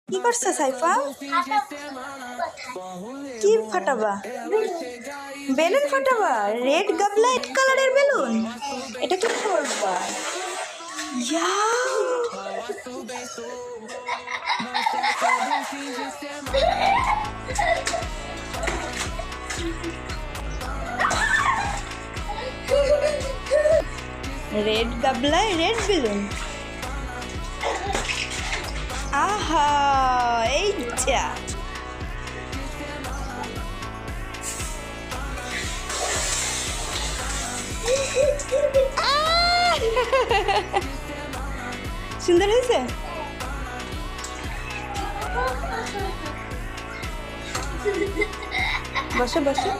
কি করছো সাইফা? কি ফাটাবা? বেলুন ফাটাবা? রেড গাবলাইট কালারের বেলুন? এটা কি করবা? ইয়াও! রেড গাবলায় রেড বেলুন। আহা, এই যা। সুন্দর হয়েছে? বসো বসো।